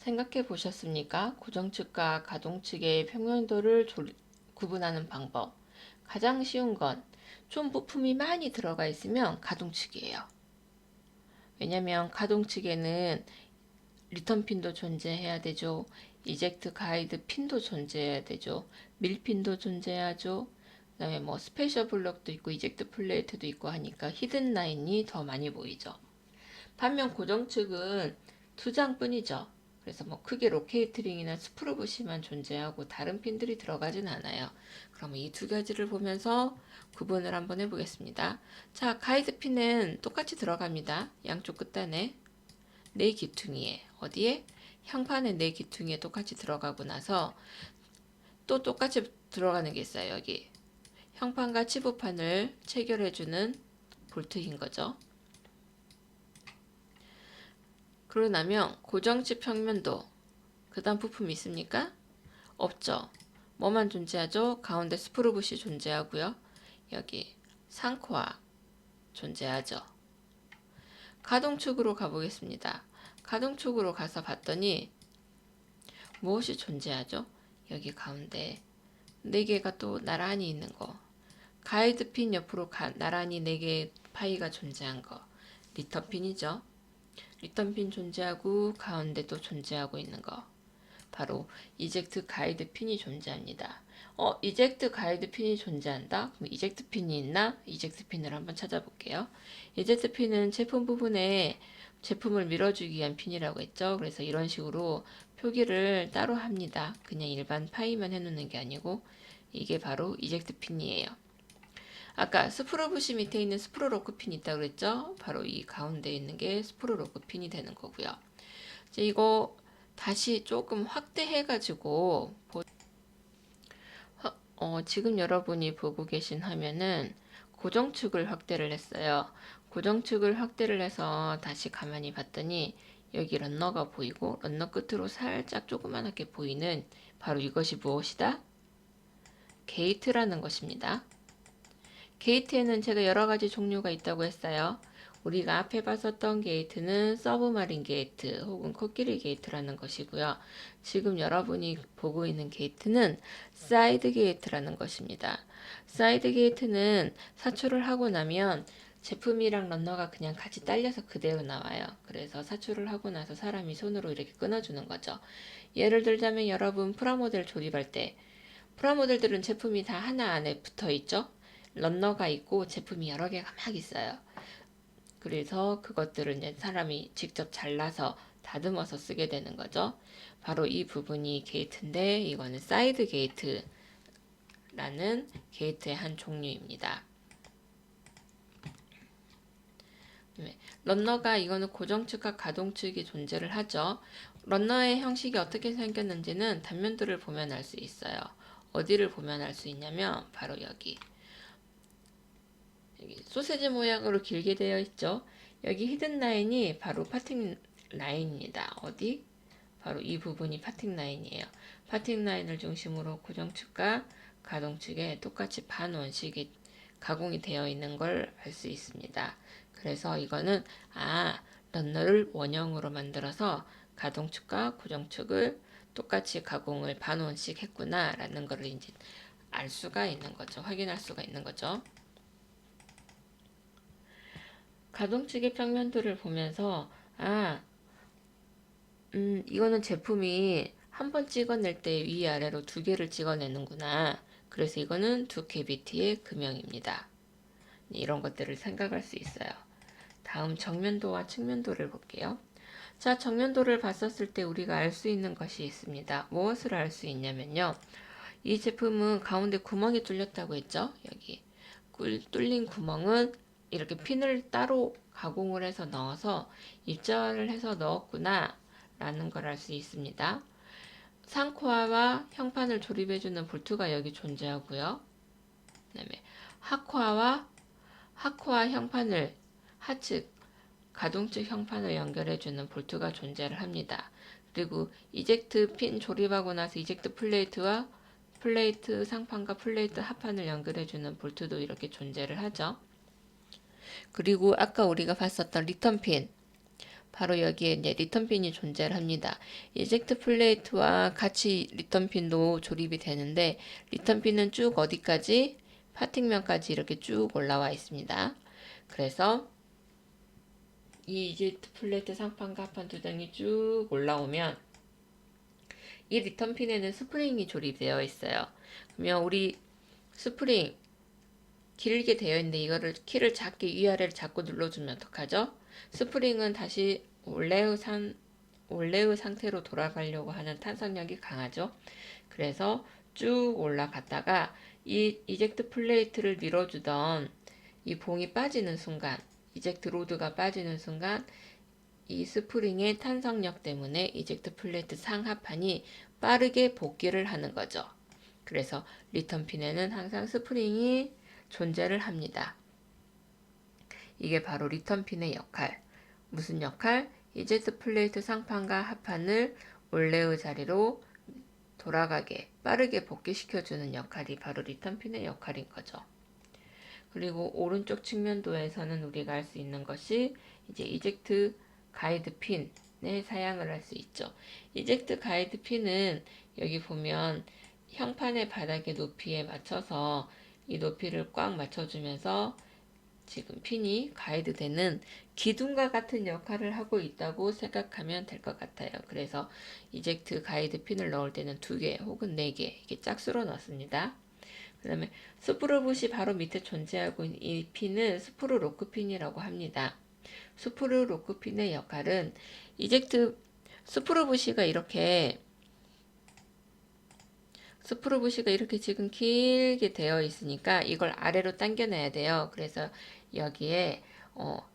생각해 보셨습니까? 고정측과 가동측의 평면도를 구분하는 방법. 가장 쉬운 건 좀 부품이 많이 들어가 있으면 가동측이에요. 왜냐면 가동측에는 리턴 핀도 존재해야 되죠. 이젝트 가이드 핀도 존재해야 되죠. 밀핀도 존재하죠. 그다음에 뭐 스페셜 블럭도 있고 이젝트 플레이트도 있고 하니까 히든 라인이 더 많이 보이죠. 반면 고정측은 두 장뿐이죠. 그래서 뭐 크게 로케이트링이나 스프루브시만 존재하고 다른 핀들이 들어가진 않아요. 그럼 이 두 가지를 보면서 구분을 한번 해보겠습니다. 자, 가이드 핀은 똑같이 들어갑니다. 양쪽 끝단에 네 기퉁이에 어디에? 형판의 네 기퉁이에 똑같이 들어가고 나서 또 똑같이 들어가는 게 있어요. 여기 형판과 치부판을 체결해주는 볼트인 거죠. 그러고 나면 고정치 평면도 그 다음 부품이 있습니까? 없죠. 뭐만 존재하죠? 가운데 스프루붓이 존재하고요. 여기 상코아 존재하죠. 가동축으로 가보겠습니다. 가동축으로 가서 봤더니 무엇이 존재하죠? 여기 가운데 4개가 또 나란히 있는 거. 가이드 핀 옆으로 나란히 4개의 파이가 존재한 거. 리턴 핀이죠. 리턴 핀 존재하고 가운데도 존재하고 있는 거. 바로 이젝트 가이드 핀이 존재합니다. 이젝트 가이드 핀이 존재한다? 그럼 이젝트 핀이 있나? 이젝트 핀을 한번 찾아볼게요. 이젝트 핀은 제품 부분에 제품을 밀어주기 위한 핀이라고 했죠. 그래서 이런 식으로 표기를 따로 합니다. 그냥 일반 파이만 해놓는 게 아니고 이게 바로 이젝트 핀이에요. 아까 스프로부시 밑에 있는 스프로 로크 핀이 있다고 그랬죠? 바로 이 가운데 있는 게 스프로 로크 핀이 되는 거고요. 이제 이거 다시 조금 확대해가지고 지금 여러분이 보고 계신 화면은 고정축을 확대를 했어요. 고정축을 확대를 해서 다시 가만히 봤더니 여기 런너가 보이고 런너 끝으로 살짝 조그맣게 보이는 바로 이것이 무엇이다? 게이트라는 것입니다. 게이트에는 제가 여러 가지 종류가 있다고 했어요. 우리가 앞에 봤었던 게이트는 서브마린 게이트 혹은 코끼리 게이트라는 것이고요. 지금 여러분이 보고 있는 게이트는 사이드 게이트라는 것입니다. 사이드 게이트는 사출을 하고 나면 제품이랑 런너가 그냥 같이 딸려서 그대로 나와요. 그래서 사출을 하고 나서 사람이 손으로 이렇게 끊어주는 거죠. 예를 들자면 여러분 프라모델 조립할 때 프라모델들은 제품이 다 하나 안에 붙어 있죠. 런너가 있고 제품이 여러 개가 막 있어요. 그래서 그것들을 이제 사람이 직접 잘라서 다듬어서 쓰게 되는 거죠. 바로 이 부분이 게이트인데 이거는 사이드 게이트라는 게이트의 한 종류입니다. 런너가 이거는 고정축과 가동축이 존재를 하죠. 런너의 형식이 어떻게 생겼는지는 단면도를 보면 알 수 있어요. 어디를 보면 알 수 있냐면 바로 여기 소세지 모양으로 길게 되어 있죠. 여기 히든 라인이 바로 파팅 라인입니다. 어디? 바로 이 부분이 파팅 라인이에요. 파팅 라인을 중심으로 고정축과 가동축에 똑같이 반원식이 가공이 되어 있는 걸 알 수 있습니다. 그래서 이거는 런너를 원형으로 만들어서 가동축과 고정축을 똑같이 가공을 반원식 했구나 라는 것을 이제 알 수가 있는 거죠. 확인할 수가 있는 거죠. 가동축의 평면도를 보면서 이거는 제품이 한 번 찍어낼 때 위아래로 두 개를 찍어내는구나. 그래서 이거는 두 캐비티의 금형입니다. 이런 것들을 생각할 수 있어요. 다음 정면도와 측면도를 볼게요. 자, 정면도를 봤었을 때 우리가 알 수 있는 것이 있습니다. 무엇을 알 수 있냐면요. 이 제품은 가운데 구멍이 뚫렸다고 했죠. 여기 뚫린 구멍은 이렇게 핀을 따로 가공을 해서 넣어서 입자를 해서 넣었구나 라는 걸 알 수 있습니다. 상코아와 형판을 조립해주는 볼트가 여기 존재하고요. 그다음에 하코아 형판을 하측 가동측 형판을 연결해주는 볼트가 존재를 합니다. 그리고 이젝트 핀 조립하고 나서 이젝트 플레이트와 플레이트 상판과 플레이트 하판을 연결해주는 볼트도 이렇게 존재를 하죠. 그리고 아까 우리가 봤었던 리턴 핀 바로 여기에 이제 리턴핀이 존재를 합니다. 이젝트 플레이트와 같이 리턴핀도 조립이 되는데 리턴핀은 쭉 어디까지? 파팅면까지 이렇게 쭉 올라와 있습니다. 그래서 이 이젝트 플레이트 상판과 하판 두 장이 쭉 올라오면 이 리턴핀에는 스프링이 조립되어 있어요. 그러면 우리 스프링 길게 되어 있는데 이거를 키를 작게 위아래를 잡고 눌러주면 어떡하죠? 스프링은 다시 원래의 상태로 돌아가려고 하는 탄성력이 강하죠. 그래서 쭉 올라갔다가 이 이젝트 플레이트를 밀어주던 이 봉이 빠지는 순간, 이젝트 로드가 빠지는 순간 이 스프링의 탄성력 때문에 이젝트 플레이트 상하판이 빠르게 복귀를 하는 거죠. 그래서 리턴핀에는 항상 스프링이 존재를 합니다. 이게 바로 리턴핀의 역할. 무슨 역할? 이젝트 플레이트 상판과 하판을 원래의 자리로 돌아가게 빠르게 복귀시켜주는 역할이 바로 리턴핀의 역할인 거죠. 그리고 오른쪽 측면도에서는 우리가 할 수 있는 것이 이제 이젝트 가이드 핀의 사용을 할 수 있죠. 이젝트 가이드 핀은 여기 보면 형판의 바닥의 높이에 맞춰서 이 높이를 꽉 맞춰주면서 지금 핀이 가이드 되는 기둥과 같은 역할을 하고 있다고 생각하면 될 것 같아요. 그래서 이젝트 가이드 핀을 넣을 때는 2개 혹은 4개 이렇게 짝수로 넣습니다. 그 다음에 스프루 붓이 바로 밑에 존재하고 있는 이 핀은 스프루 로크 핀이라고 합니다. 스프루 로크 핀의 역할은 이젝트 스프루 붓이가 이렇게 지금 길게 되어 있으니까 이걸 아래로 당겨내야 돼요. 그래서 여기에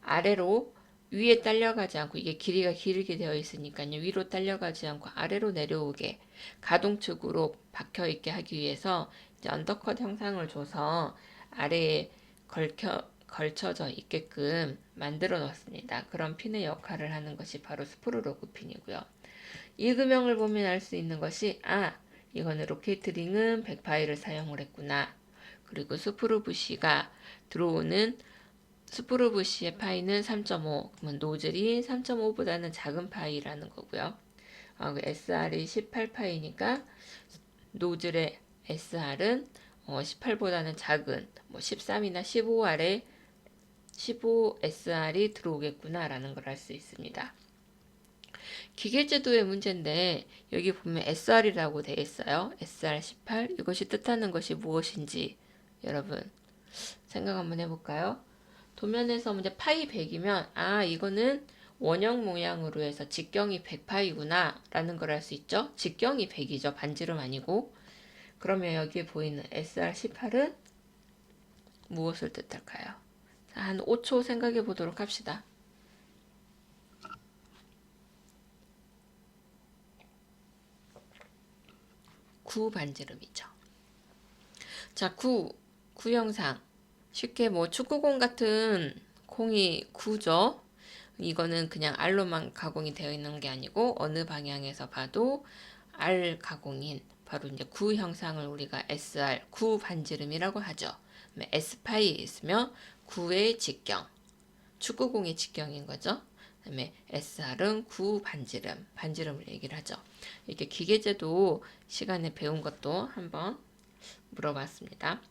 아래로 위에 딸려가지 않고 이게 길이가 길게 되어 있으니까요. 위로 딸려가지 않고 아래로 내려오게 가동축으로 박혀 있게 하기 위해서 이제 언더컷 형상을 줘서 아래에 걸쳐져 있게끔 만들어 놓습니다. 그런 핀의 역할을 하는 것이 바로 스프루 로그 핀이고요. 이 금형을 보면 알 수 있는 것이 이거는 로케이트링은 100파이를 사용을 했구나. 그리고 스프루 부시가 들어오는 스프루 부시의 파이는 3.5. 그러면 노즐이 3.5보다는 작은 파이라는 거고요. SR이 18파이니까 노즐의 SR은 18보다는 작은 13이나 15 아래 15 SR이 들어오겠구나라는 걸 알 수 있습니다. 기계제도의 문제인데 여기 보면 SR이라고 되어 있어요. SR18 이것이 뜻하는 것이 무엇인지 여러분 생각 한번 해볼까요? 도면에서 문제 파이 100이면 이거는 원형 모양으로 해서 직경이 100파이구나 라는 걸 알 수 있죠. 직경이 100이죠. 반지름 아니고. 그러면 여기에 보이는 SR18은 무엇을 뜻할까요? 한 5초 생각해 보도록 합시다. 구 반지름이죠. 자, 구 형상. 쉽게 축구공 같은 공이 구죠. 이거는 그냥 알로만 가공이 되어 있는 게 아니고 어느 방향에서 봐도 알 가공인 바로 이제 구 형상을 우리가 SR 구 반지름이라고 하죠. S파이 있으면 구의 직경, 축구공의 직경인 거죠. 그다음에 SR은 구 반지름을 얘기를 하죠. 이렇게 기계제도 시간에 배운 것도 한번 물어봤습니다.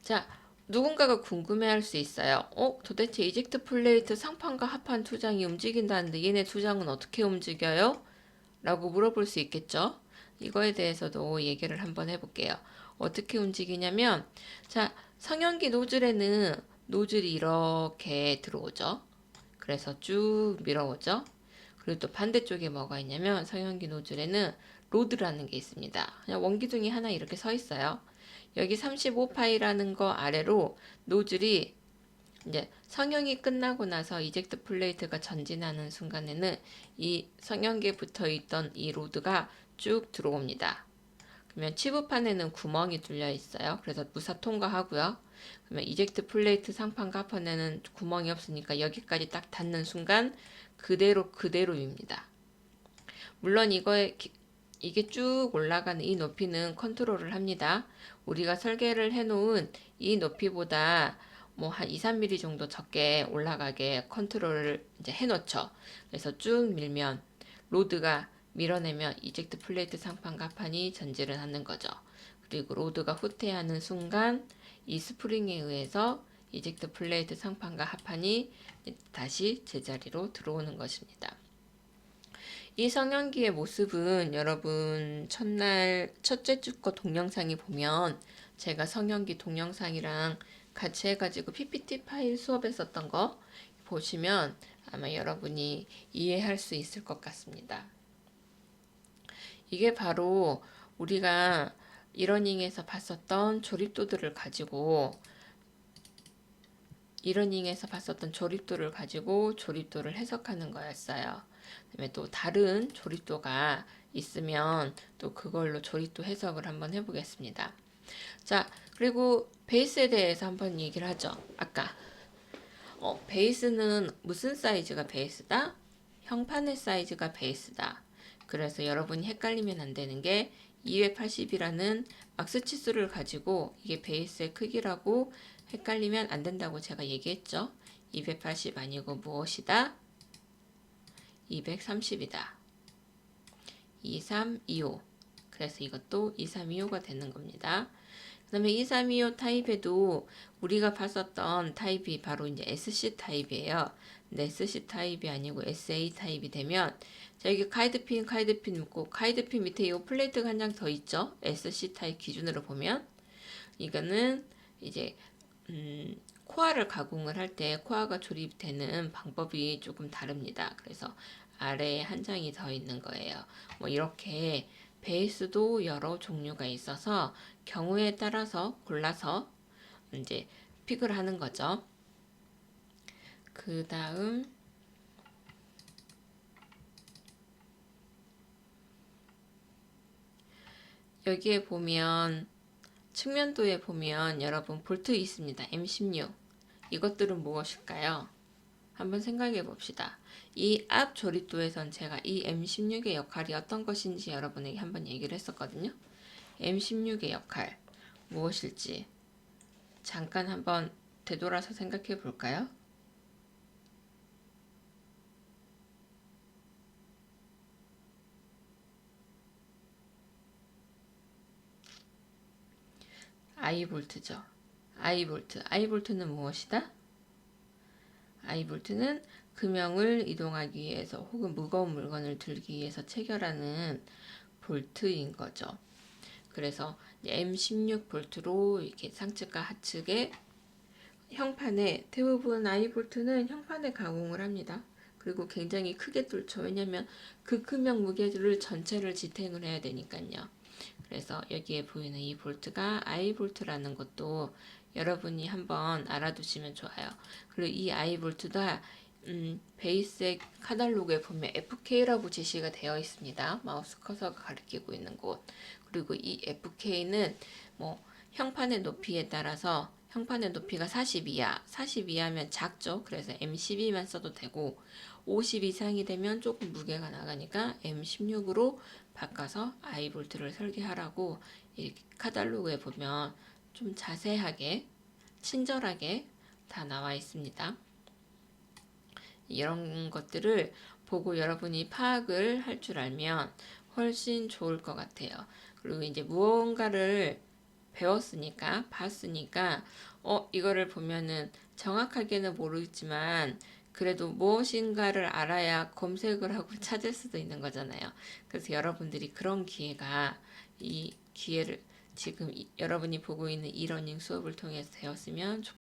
자, 누군가가 궁금해할 수 있어요. 도대체 이젝트 플레이트 상판과 하판 두 장이 움직인다는데 얘네 두 장은 어떻게 움직여요? 라고 물어볼 수 있겠죠. 이거에 대해서도 얘기를 한번 해볼게요. 어떻게 움직이냐면 자, 성형기 노즐에는 노즐이 이렇게 들어오죠. 그래서 쭉 밀어오죠. 그리고 또 반대쪽에 뭐가 있냐면 성형기 노즐에는 로드라는 게 있습니다. 그냥 원기둥이 하나 이렇게 서 있어요. 여기 35파이라는 거 아래로 노즐이 이제 성형이 끝나고 나서 이젝트 플레이트가 전진하는 순간에는 이 성형기에 붙어 있던 이 로드가 쭉 들어옵니다. 그러면 치부판에는 구멍이 뚫려 있어요. 그래서 무사 통과하고요. 그러면 이젝트 플레이트 상판과 하판에는 구멍이 없으니까 여기까지 딱 닿는 순간 그대로입니다. 물론 이게 쭉 올라가는 이 높이는 컨트롤을 합니다. 우리가 설계를 해놓은 이 높이보다 뭐 한 2, 3mm 정도 적게 올라가게 컨트롤을 이제 해놓죠. 그래서 쭉 밀면 로드가 밀어내면 이젝트 플레이트 상판과 하판이 전지를 하는 거죠. 그리고 로드가 후퇴하는 순간 이 스프링에 의해서 이젝트 플레이트 상판과 하판이 다시 제자리로 들어오는 것입니다. 이 성형기의 모습은 여러분 첫날 첫째 주 거 동영상에 보면 제가 성형기 동영상이랑 같이 해가지고 PPT 파일 수업에 썼던 거 보시면 아마 여러분이 이해할 수 있을 것 같습니다. 이게 바로 우리가 이러닝에서 봤었던 조립도들을 가지고 조립도를 해석하는 거였어요. 그다음에 또 다른 조립도가 있으면 또 그걸로 조립도 해석을 한번 해보겠습니다. 자, 그리고 베이스에 대해서 한번 얘기를 하죠. 아까 베이스는 무슨 사이즈가 베이스다? 형판의 사이즈가 베이스다. 그래서 여러분이 헷갈리면 안 되는 게 280이라는 막스 치수를 가지고 이게 베이스의 크기라고 헷갈리면 안 된다고 제가 얘기했죠. 280 아니고 무엇이다? 230이다. 2325. 그래서 이것도 2325가 되는 겁니다. 그 다음에 2325 타입에도 우리가 봤었던 타입이 바로 이제 SC 타입이에요. 근데 SC 타입이 아니고 SA 타입이 되면 자, 여기 가이드핀 있고 가이드핀 밑에 이 플레이트가 한 장 더 있죠. SC 타입 기준으로 보면 이거는 이제 코아를 가공을 할 때 코아가 조립되는 방법이 조금 다릅니다. 그래서 아래에 한 장이 더 있는 거예요. 뭐 이렇게 베이스도 여러 종류가 있어서 경우에 따라서 골라서 이제 픽을 하는 거죠. 그 다음 여기에 보면 측면도에 보면 여러분 볼트 있습니다. M16 이것들은 무엇일까요? 한번 생각해 봅시다. 이 앞 조립도에선 제가 이 M16의 역할이 어떤 것인지 여러분에게 한번 얘기를 했었거든요. M16의 역할 무엇일지 잠깐 한번 되돌아서 생각해 볼까요? I볼트죠. I볼트는 무엇이다? I볼트는 금형을 이동하기 위해서 혹은 무거운 물건을 들기 위해서 체결하는 볼트인 거죠. 그래서 M16 볼트로 이렇게 상측과 하측의 형판에 대부분 I볼트는 형판에 가공을 합니다. 그리고 굉장히 크게 뚫죠. 왜냐하면 그 금형 무게를 전체를 지탱을 해야 되니까요. 그래서 여기에 보이는 이 볼트가 I볼트라는 것도 여러분이 한번 알아두시면 좋아요. 그리고 이 I볼트가 베이스의 카탈로그에 보면 FK라고 제시가 되어 있습니다. 마우스 커서가 가리키고 있는 곳. 그리고 이 FK는 뭐 형판의 높이에 따라서 형판의 높이가 42야. 42하면 작죠. 그래서 M12만 써도 되고 50 이상이 되면 조금 무게가 나가니까 M16으로 바꿔서 I볼트를 설계하라고 이렇게 카탈로그에 보면 좀 자세하게 친절하게 다 나와 있습니다. 이런 것들을 보고 여러분이 파악을 할 줄 알면 훨씬 좋을 것 같아요. 그리고 이제 무언가를 배웠으니까, 봤으니까, 이거를 보면은 정확하게는 모르겠지만, 그래도 무엇인가를 알아야 검색을 하고 찾을 수도 있는 거잖아요. 그래서 여러분들이 그런 기회가, 이 기회를 지금 여러분이 보고 있는 이러닝 수업을 통해서 되었으면 좋겠습니다.